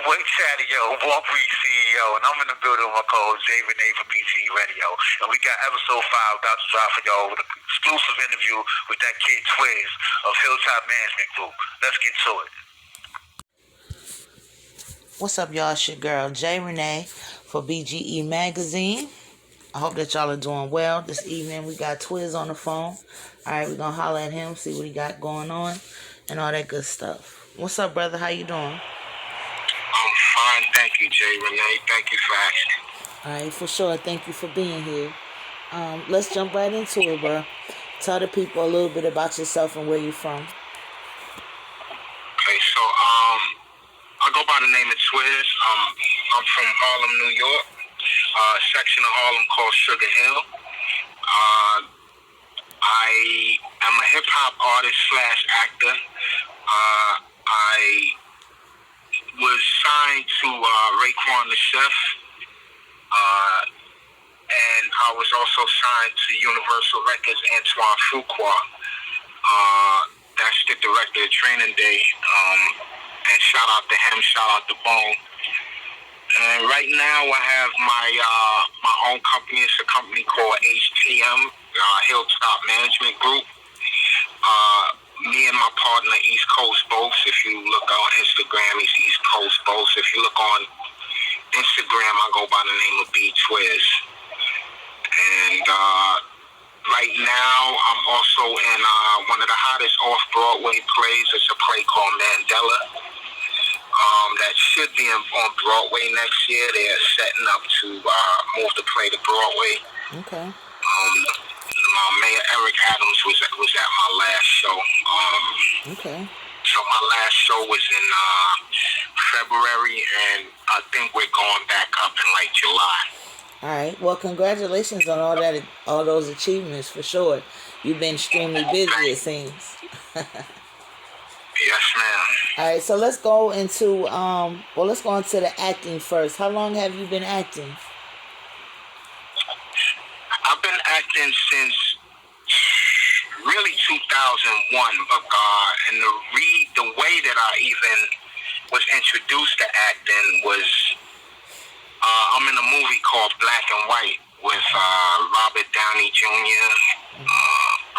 boy Chadeo, Born Free CEO, and I'm in the building with my co-host Jay Rene from BGE Radio. And we got episode 5 about to drop for y'all with an exclusive interview with that kid Twiz of Hilltop Management Group. Let's get to it. What's up, y'all? It's your girl Jay Rene for BGE Magazine. I hope that y'all are doing well. This evening we got Twiz on the phone. Alright, we're gonna holler at him, see what he got going on, and all that good stuff. What's up, brother? How you doing? I'm fine, thank you, Jay Rene. Thank you for asking. Alright, for sure. Thank you for being here. Let's jump right into it, bro. Tell the people a little bit about yourself and where you're from. Okay, so I go by the name of Twiz. I'm from Harlem, New York, section of Harlem called Sugar Hill. I am a hip hop artist / actor. I was signed to Raekwon the Chef, and I was also signed to Universal Records Antoine Fuqua. That's the director of Training Day. And shout out to him, shout out to Bone. And right now I have my own company. It's a company called HTM, Hilltop Management Group. Me and my partner, East Coast Boast. If you look on Instagram, he's East Coast Boast. If you look on Instagram, I go by the name of B Twiz. And right now, I'm also in one of the hottest off-Broadway plays. It's a play called Mandela. That should be on Broadway next year. They're setting up to move the play to Broadway. Okay. Mayor Eric Adams was at my last show. Okay. So my last show was in February, and I think we're going back up in like July. All right. Well, congratulations on all those achievements for sure. You've been extremely busy, it seems. Yes, ma'am. All right. So let's go into the acting first. How long have you been acting? I've been acting since really 2001, but and the way that I even was introduced to acting was I'm in a movie called Black and White with Robert Downey Jr.,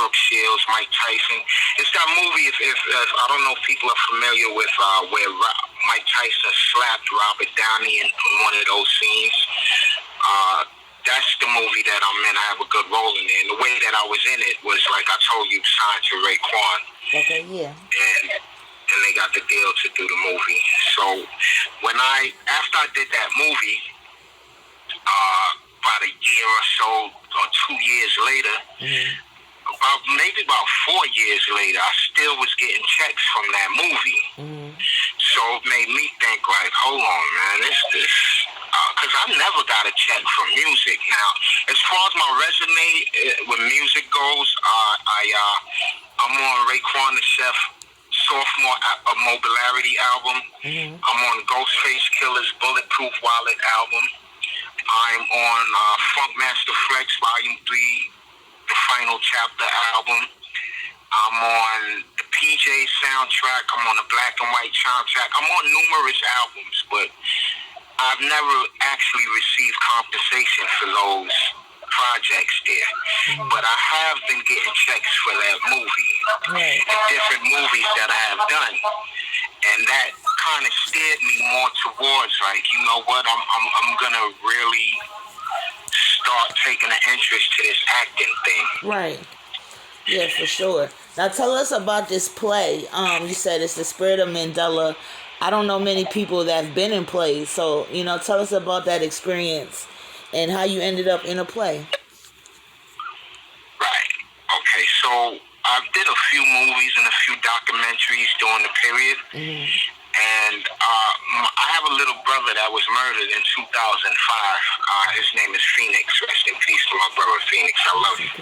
Brooke Shields, Mike Tyson. It's that movie, if I don't know if people are familiar with where Mike Tyson slapped Robert Downey in one of those scenes. That's the movie that I'm in. I have a good role in it. And the way that I was in it was, like I told you, signed to Raekwon. Okay, yeah. And they got the deal to do the movie. So after I did that movie, about a year or so, or 2 years later, maybe about 4 years later, I still was getting checks from that movie. So it made me think, like, hold on, man, this because I never got a check from music. Now, as far as my resume with music goes, I'm on Raekwon the Chef sophomore Mobilarity album. I'm on Ghostface Killer's Bulletproof Wallet album. I'm on Funkmaster Flex Volume 3, the Final Chapter album. I'm on the PJ soundtrack. I'm on the Black and White soundtrack. I'm on numerous albums, but I've never actually received compensation for those projects there. But I have been getting checks for that movie, and different movies that I have done. And that kind of steered me more towards, like, you know what, I'm gonna really start taking an interest to this acting thing. Right. Yeah, for sure. Now tell us about this play. You said it's the Spirit of Mandela. I don't know many people that have been in plays, so, tell us about that experience and how you ended up in a play. Right. Okay, so I did a few movies and a few documentaries during the period. And I have a little brother that was murdered in 2005. His name is Phoenix. Rest in peace to my brother Phoenix. I love you.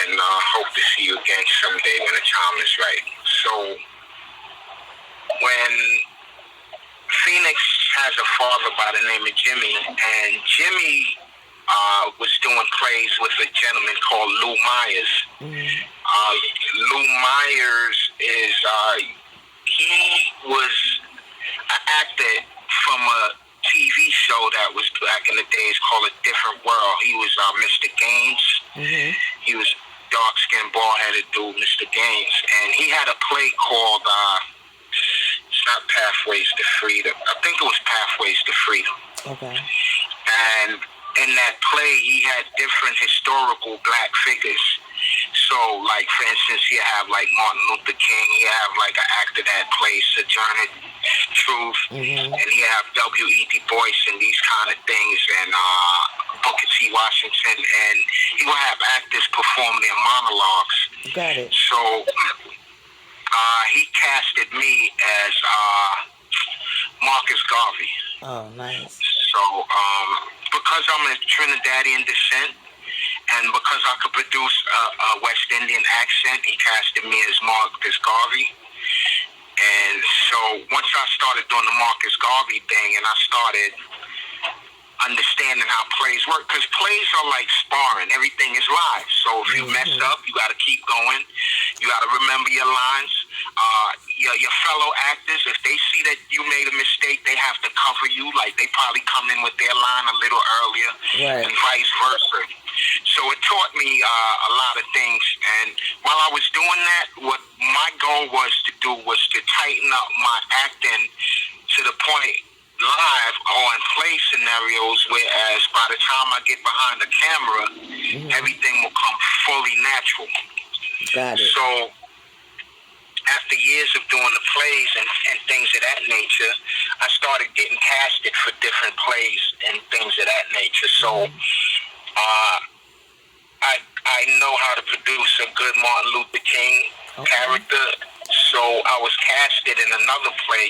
And hope to see you again someday when the time is right. So when Phoenix has a father by the name of Jimmy, and Jimmy was doing plays with a gentleman called Lou Myers. Lou Myers is he was an actor from a TV show that was back in the days called A Different World. He was Mr. Gaines. Mm-hmm. He was dark-skinned, bald-headed dude, Mr. Gaines. And he had a play called, it's not Pathways to Freedom. I think it was Pathways to Freedom. Okay. And in that play, he had different historical black figures. So, like, for instance, you have, like, Martin Luther King. You have, like, an actor that plays Sojourner Truth. Mm-hmm. And you have W.E.B. Du Bois and these kind of things. And Booker T. Washington. And he will have actors perform their monologues. Got it. So, he casted me as Marcus Garvey. Oh, nice. So, because I'm a Trinidadian descent, and because I could produce a West Indian accent, he casted me as Marcus Garvey. And so once I started doing the Marcus Garvey thing, and I started understanding how plays work, because plays are like sparring. Everything is live. So if you mess up, you got to keep going. You got to remember your lines. Your fellow actors, if they see that you made a mistake, they have to cover you. Like, they probably come in with their line a little earlier, right, and vice versa. So it taught me a lot of things. And while I was doing that, what my goal was to do was to tighten up my acting to the point live or in play scenarios, whereas by the time I get behind the camera, everything will come fully natural. Got it. So after years of doing the plays and things of that nature, I started getting casted for different plays and things of that nature. So I know how to produce a good Martin Luther King character. So I was casted in another play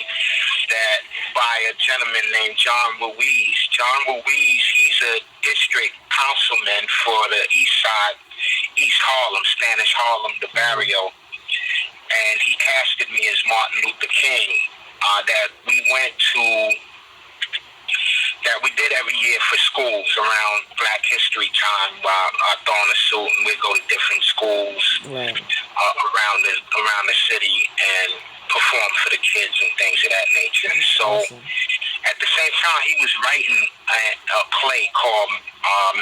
that by a gentleman named John Ruiz. John Ruiz, he's a district councilman for the East Side, East Harlem, Spanish Harlem, the barrio. And he casted me as Martin Luther King. That we did every year for schools around Black History time. I throw on a suit and we'd go to different schools around the city and perform for the kids and things of that nature. So at the same time, he was writing a play called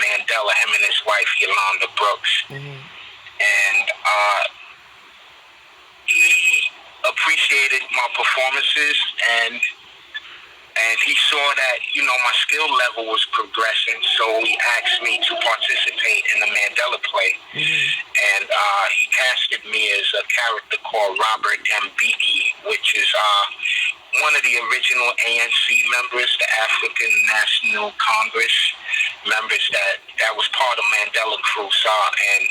Mandela, him and his wife Yolanda Brooks. And he appreciated my performances, and he saw that, my skill level was progressing, so he asked me to participate in the Mandela play. And he casted me as a character called Robert Mbeki, which is one of the original ANC members, the African National Congress members that was part of Mandela Crusade. And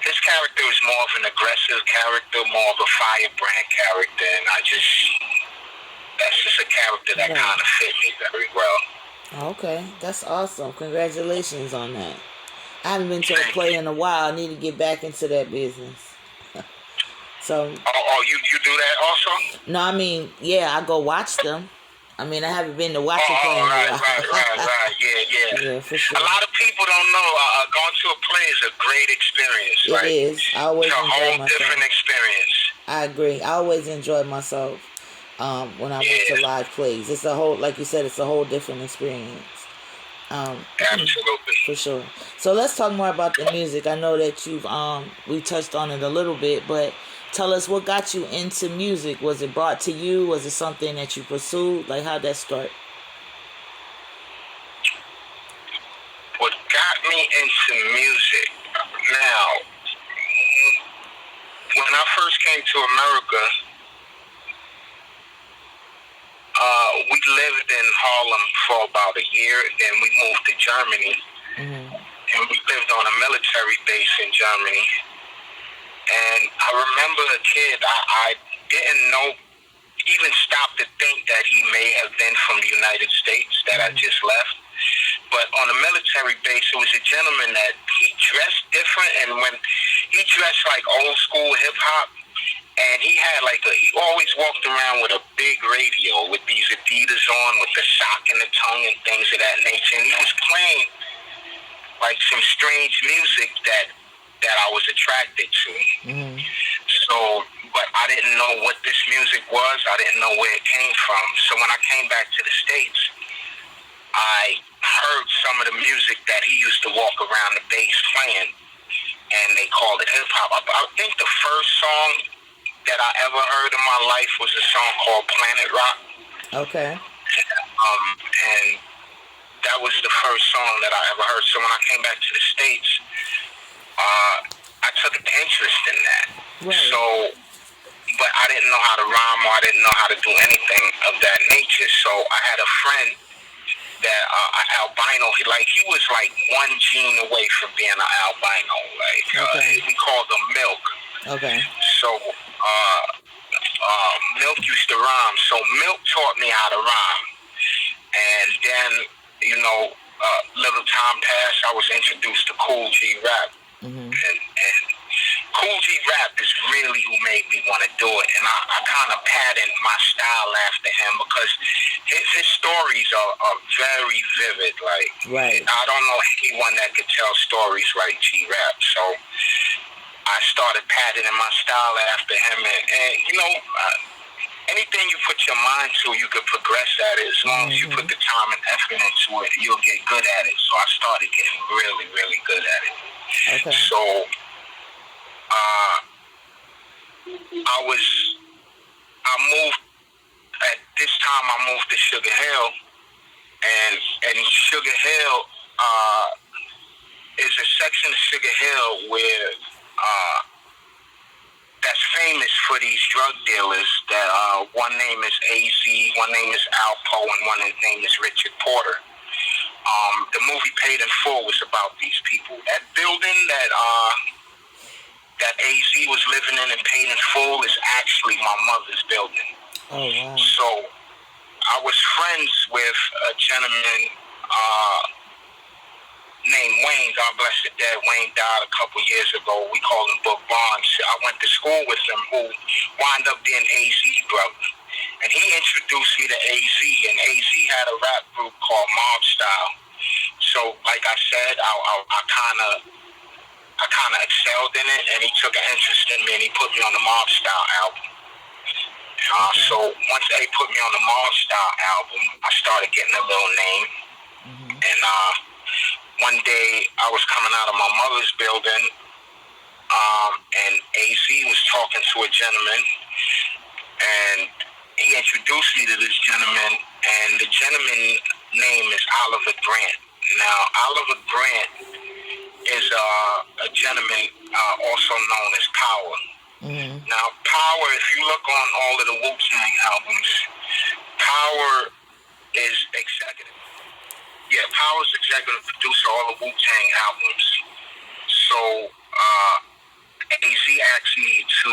this character is more of an aggressive character, more of a firebrand character, and that's just a character that kind of fit me very well. Okay, that's awesome. Congratulations on that. I haven't been to a play in a while. I need to get back into that business. So. You do that also? No, I mean, I go watch them. I mean, I haven't been to watch a play in a while. Right. Yeah, for sure. A lot of people don't know going to a play is a great experience. It is. I always enjoy myself. It's a whole different experience. I agree. I always enjoy myself when I went to live plays. It's a whole, like you said, it's a whole different experience. Absolutely. For sure. So let's talk more about the music. I know that we touched on it a little bit, but tell us what got you into music. Was it brought to you? Was it something that you pursued? Like, how'd that start? What got me into music? Now, when I first came to America, we lived in Harlem for about a year, then we moved to Germany, and we lived on a military base in Germany. And I remember a kid, I didn't know, even stop to think that he may have been from the United States that I just left. But on a military base, it was a gentleman that he dressed different, and when he dressed like old school hip hop, and he had he always walked around with a big radio with these Adidas on, with the sock in the tongue and things of that nature. And he was playing like some strange music that I was attracted to. So, but I I didn't know what this music was. I didn't know where it came from. So when I came back to the States, I heard some of the music that he used to walk around the bass playing, and they called it hip-hop. I think the first song that I ever heard in my life was a song called Planet Rock. Okay. And that was the first song that I ever heard. So when I came back to the States, I took an interest in that. Right. So, but I didn't know how to rhyme, or I didn't know how to do anything of that nature. So I had a friend that albino. He was like one gene away from being an albino. We called him Milk. Okay. So Milk used to rhyme. So Milk taught me how to rhyme. And then, little time passed, I was introduced to Cool G Rap. Mm-hmm. And Cool G Rap is really who made me want to do it. And I kind of patterned my style after him because his stories are very vivid. Like, right. I don't know anyone that could tell stories like G Rap. So I started patterning my style after him. And anything you put your mind to, you could progress at it. As long as you put the time and effort into it, you'll get good at it. So I started getting really, really good at it. Okay. So I moved to Sugar Hill, and Sugar Hill is a section of Sugar Hill where that's famous for these drug dealers. That one name is AZ, one name is Alpo, and one name is Richard Porter. The movie Paid in Full was about these people. That building that AZ was living in Paid in Full is actually my mother's building. Oh, wow. So I was friends with a gentleman named Wayne. God bless the dead. Wayne died a couple years ago. We called him Book Barnes. I went to school with him, who wound up being AZ brother. And he introduced me to AZ, and AZ had a rap group called Mob Style. So, like I said, I kind of excelled in it, and he took an interest in me, and he put me on the Mob Style album. So once they put me on the Mob Style album, I started getting a little name. And one day I was coming out of my mother's building, and AZ was talking to a gentleman, and he introduced me to this gentleman, and the gentleman's name is Oliver Grant. Now, Oliver Grant is a gentleman also known as Power. Now, Power, if you look on all of the Wu-Tang albums, Power is executive. Yeah, Power's executive producer of all the Wu-Tang albums. So, AZ asked me to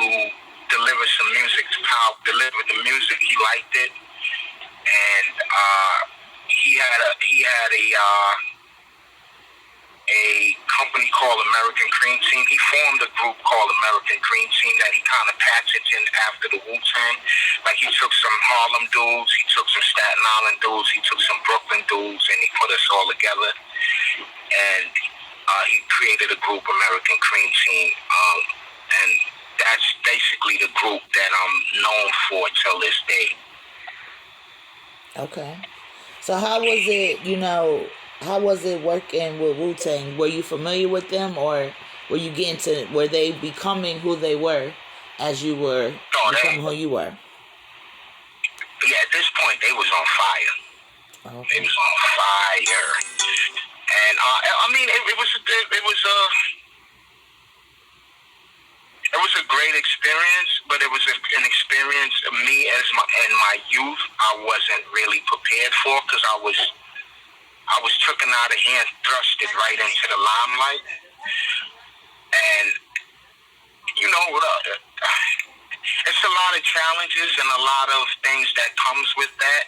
deliver some music to Power, deliver the music. He liked it. And he had a company called American Cream Team. He formed a group called American Cream Team that he kind of patented after the Wu-Tang. Like, he took some Harlem dudes, he took some Staten Island dudes, he took some Brooklyn dudes, and he put us all together. And he created a group, American Cream Team. And that's basically the group that I'm known for till this day. Okay. So how was it, how was it working with Wu-Tang? Were you familiar with them, or were they becoming who they were as you were becoming who you were? Yeah, at this point, they was on fire. Okay. They was on fire. And, it was a great experience, but it was an experience of me in my youth I wasn't really prepared for, because I was taken out of here and thrusted right into the limelight. And, it's a lot of challenges and a lot of things that comes with that,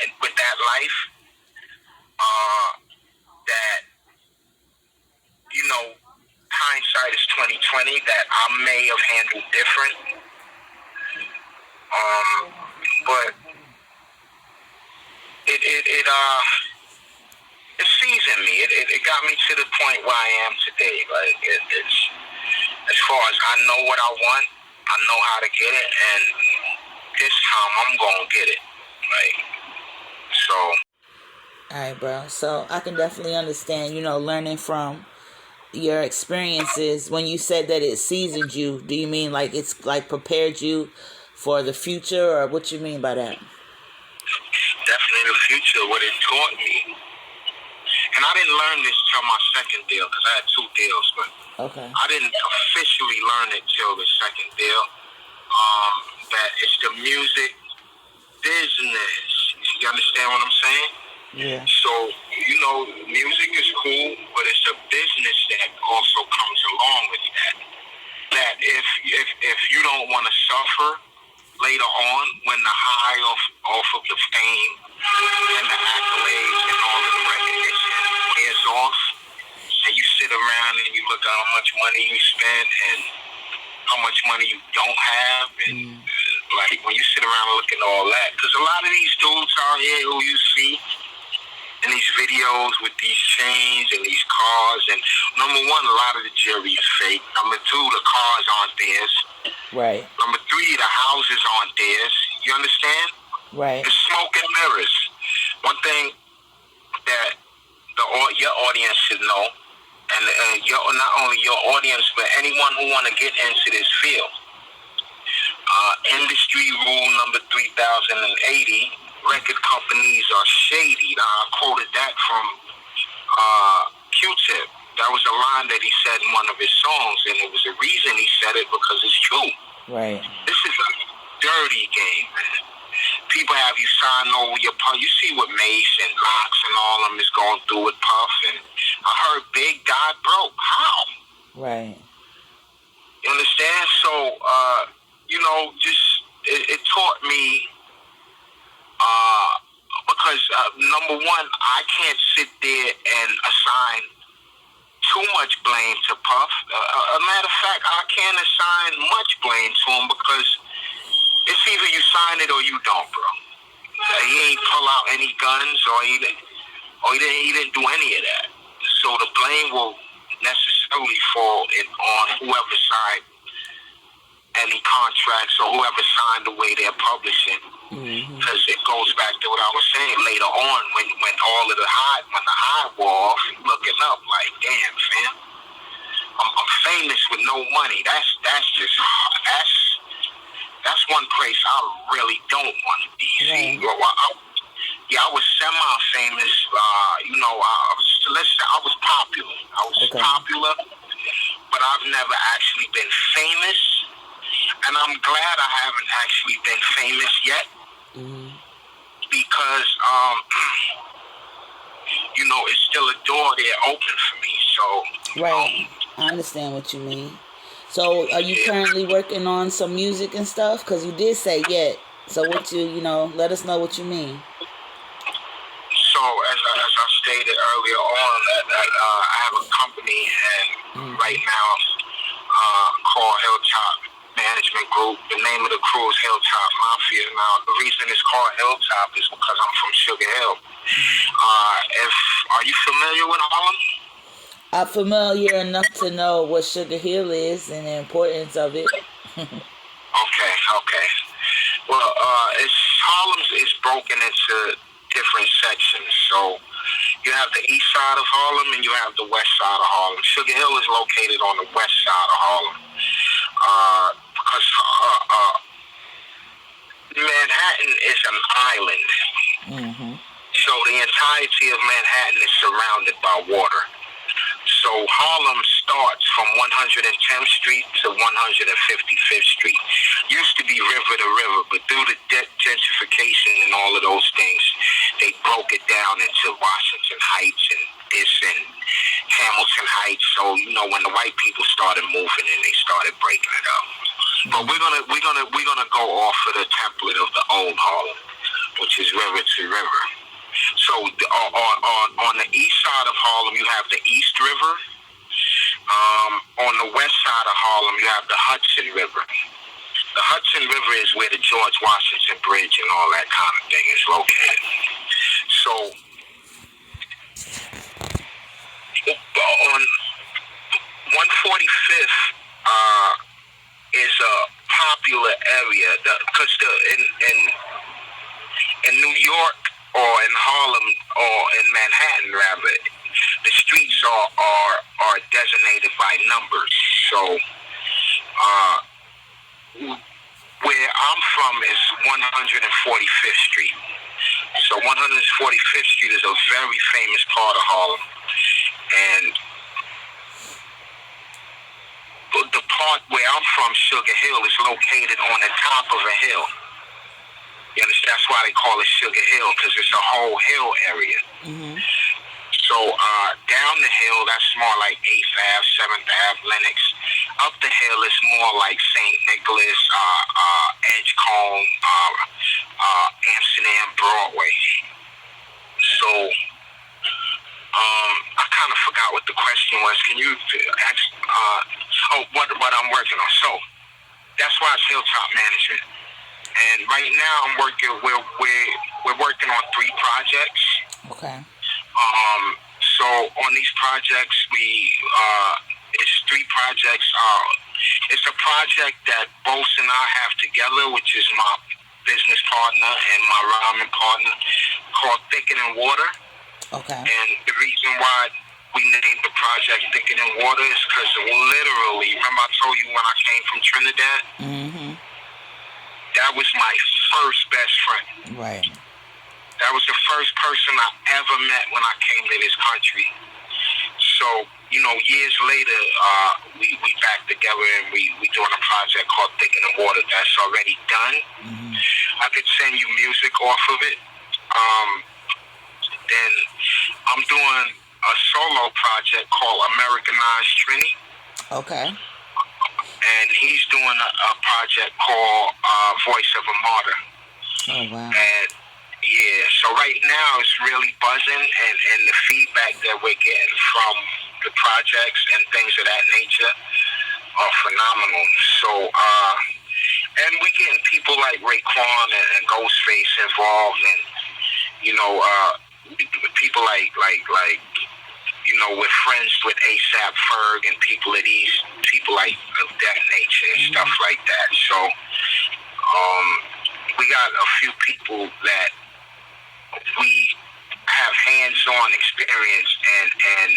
and with that life, that, hindsight is 2020, that I may have handled different. But it seasoned me. It got me to the point where I am today. Like, it's as far as I know what I want, I know how to get it, and this time I'm gonna get it. Like, so. All right, bro. So I can definitely understand, learning from your experiences. When you said that it seasoned you, do you mean like it's like prepared you for the future, or what you mean by that? Definitely the future, what it taught me. And I didn't learn this till my second deal, because I had 2 deals, but Okay. I didn't officially learn it till the second deal. That it's the music business. You understand what I'm saying? Yeah. So, music is cool, but it's a business that also comes along with that. That if you don't want to suffer later on, when the high off of the fame and the accolades and all of the recognition wears off, and you sit around and you look at how much money you spent and how much money you don't have, and like when you sit around and look at all that, because a lot of these dudes out here who you see in these videos with these chains and these cars, and number one, a lot of the jewelry is fake. Number 2, the cars aren't theirs. Right. Number 3, the houses aren't theirs. You understand? Right. It's smoke and mirrors. One thing that your audience should know, and not only your audience, but anyone who want to get into this field. Industry rule number 3080, record companies are shady. Now, I quoted that from Q-Tip. That was a line that he said in one of his songs, and it was a reason he said it, because it's true. Right. This is a dirty game, man. People have you sign over your Puff. You see what Mace and Locks and all of them is going through with Puff, and I heard Big died broke. How? Right. You understand? So, it taught me, because number one, I can't sit there and assign too much blame to Puff. A matter of fact, I can't assign much blame to him, because it's either you sign it or you don't, bro. He ain't pull out any guns, or he didn't do any of that. So the blame will necessarily fall on whoever signed any contracts or whoever signed the way they're publishing. Because it goes back to what I was saying later on, when all of the high wore off, looking up like, damn, fam, I'm famous with no money. That's one place I really don't want to be. Right. See, I was semi-famous. I was popular. I was popular, but I've never actually been famous. And I'm glad I haven't actually been famous yet, because, it's still a door there open for me. So, right. I understand what you mean. So, are you currently working on some music and stuff? Because you did say yet. So, let us know what you mean. So, as I stated earlier on, that I have a company, and right now, called Hilltop Management Group. The name of the crew is Hilltop Mafia. Now, the reason it's called Hilltop is because I'm from Sugar Hill. Are you familiar with Harlem? I'm familiar enough to know what Sugar Hill is and the importance of it. Okay. Well, Harlem is broken into different sections. So you have the east side of Harlem and you have the west side of Harlem. Sugar Hill is located on the west side of Harlem. Because Manhattan is an island. So the entirety of Manhattan is surrounded by water. So Harlem starts from 110th Street to 155th Street. Used to be river to river, but through the gentrification and all of those things, they broke it down into Washington Heights and this and Hamilton Heights. So, when the white people started moving in, they started breaking it up. But we're gonna go off of the template of the old Harlem, which is river to river. So on the east side of Harlem, you have the East River. On the west side of Harlem, you have the Hudson River. The Hudson River is where the George Washington Bridge and all that kind of thing is located. So on 145th is a popular area because in New York or in Harlem or in Manhattan rather, the streets are designated by numbers. So where I'm from is 145th Street. So 145th Street is a very famous part of Harlem, and the part where I'm from, Sugar Hill, is located on the top of a hill. You understand? That's why they call it Sugar Hill, because it's a whole hill area. Mm-hmm. So down the hill, that's more like 8th Ave, 7th Ave, Lenox. Up the hill, it's more like St. Nicholas, Edgecombe, Amsterdam, Broadway. So I kind of forgot what the question was. Can you ask? What I'm working on. So that's why it's Hilltop Management. And right now we're working on 3 projects. Okay. So on these projects it's 3 projects. It's a project that Bose and I have together, which is my business partner and my rhyming partner, called Thicker Than Water. Okay. And the reason why we named the project Thicker Than Water is because literally, remember I told you when I came from Trinidad? Mm-hmm. That was my first best friend. Right. That was the first person I ever met when I came to this country. So, years later, we back together and we doing a project called Thicker Than Water that's already done. Mm-hmm. I could send you music off of it. Then I'm doing a solo project called Americanized Trini. Okay. And he's doing a project called Voice of a Martyr. Oh, wow. And yeah, so right now it's really buzzing, and the feedback that we're getting from the projects and things of that nature are phenomenal. So, and we're getting people like Raekwon and Ghostface involved, and people like we're friends with A$AP Ferg and people of that nature and stuff like that. So we got a few people that we have hands-on experience and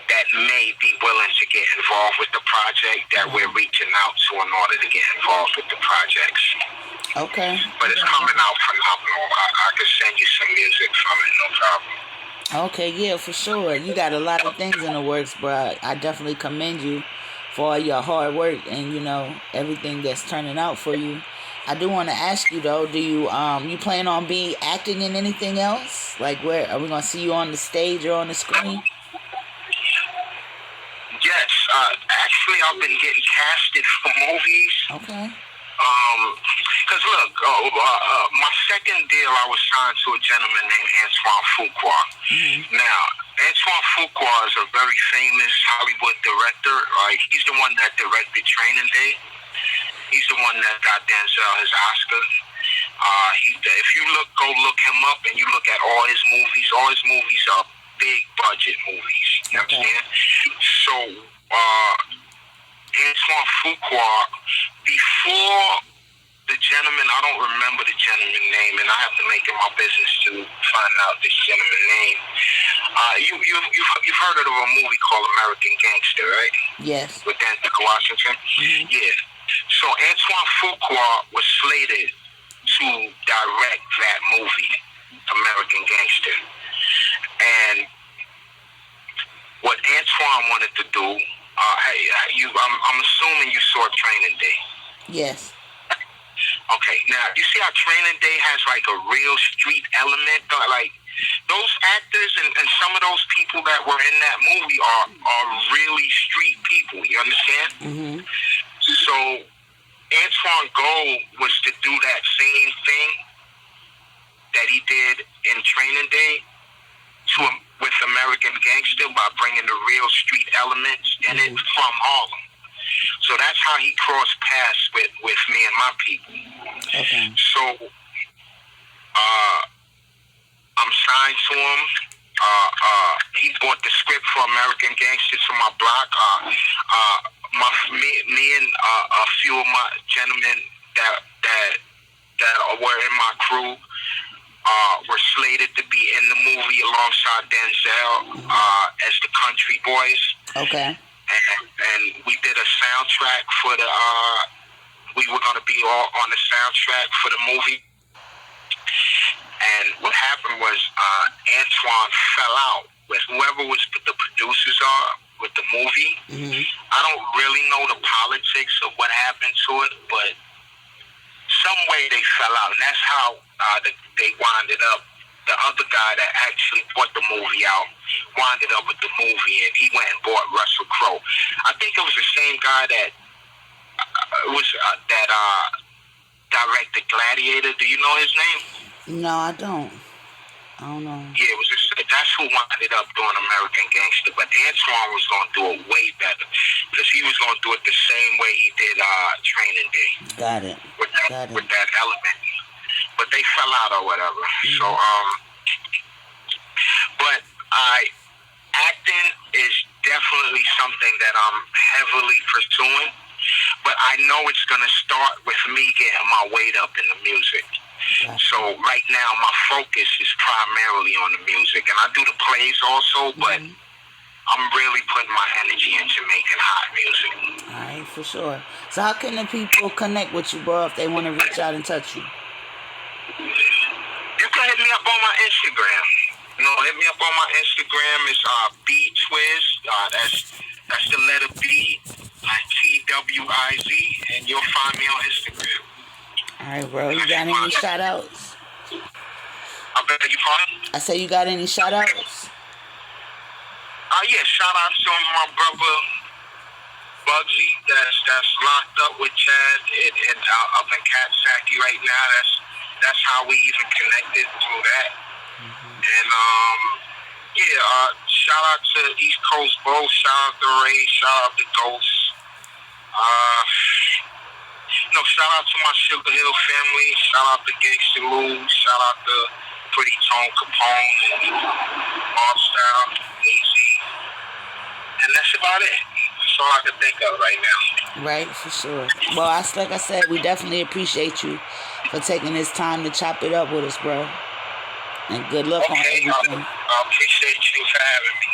that may be willing to get involved with the project that we're reaching out to in order to get involved with the projects. Okay. But it's coming out phenomenal. I can send you some music from it, no problem. Okay, yeah, for sure. You got a lot of things in the works, bro. I definitely commend you for all your hard work and, everything that's turning out for you. I do want to ask you, though, do you plan on acting in anything else? Like, where are we going to see you on the stage or on the screen? Yes. Actually, I've been getting casted for movies. Okay. Because look, my second deal, I was signed to a gentleman named Antoine Fuqua. Mm-hmm. Now, Antoine Fuqua is a very famous Hollywood director. Like, he's the one that directed Training Day. He's the one that got Denzel his Oscar. If you go look him up and you look at all his movies are big budget movies. You understand? So, Antoine Fuqua, before the gentleman, I don't remember the gentleman's name, and I have to make it my business to find out this gentleman's name. You've heard of a movie called American Gangster, right? Yes. With Denzel Washington? Mm-hmm. Yeah. So Antoine Fuqua was slated to direct that movie, American Gangster. And what Antoine wanted to do, I'm assuming you saw Training Day. Yes. Okay, now you see how Training Day has like a real street element, like those actors and some of those people that were in that movie are really street people. You understand? Mm-hmm. So Antoine's goal was to do that same thing that he did in Training Day with American Gangster by bringing the real street elements in it from Harlem. So that's how he crossed paths with me and my people. Okay. So I'm signed to him, He bought the script for American Gangsters to my block. Me and a few of my gentlemen that were in my crew were slated to be in the movie alongside Denzel as the Country Boys. Okay. And we did a soundtrack for the. We were going to be all on the soundtrack for the movie. And what happened was Antoine fell out with whoever was the producers are with the movie. Mm-hmm. I don't really know the politics of what happened to it, but some way they fell out, and that's how they winded up. The other guy that actually bought the movie out winded up with the movie, and he went and bought Russell Crowe. I think it was the same guy that directed Gladiator. Do you know his name? No, I don't know. Yeah, it was that's who winded up doing American Gangster, but Antoine was going to do it way better because he was going to do it the same way he did Training Day. Got it. With that element, but they fell out or whatever. Mm-hmm. So, but acting is definitely something that I'm heavily pursuing. But I know it's going to start with me getting my weight up in the music. So right now, my focus is primarily on the music. And I do the plays also, but I'm really putting my energy into making hot music. All right, for sure. So how can the people connect with you, bro, if they want to reach out and touch you? You can hit me up on my Instagram. Hit me up on my Instagram. It's Twiz. That's the letter B, TWIZ, and you'll find me on Instagram. All right, bro. You got any shout-outs? I beg your pardon? I say you got any shout-outs? Yeah, shout-outs to my brother Bugsy that's locked up with Chad and up in Katsaki right now. That's how we even connected through that. Mm-hmm. And shout out to East Coast Bo, shout out to Ray, shout out to Ghost. Shout out to my Sugar Hill family, shout out to Gangsta Lou, shout out to Pretty Tone Capone and Bob Style, Easy. And that's about it. That's all I can think of right now. Right, for sure. Well, like I said, we definitely appreciate you for taking this time to chop it up with us, bro. And good luck on everything. I appreciate you for having me.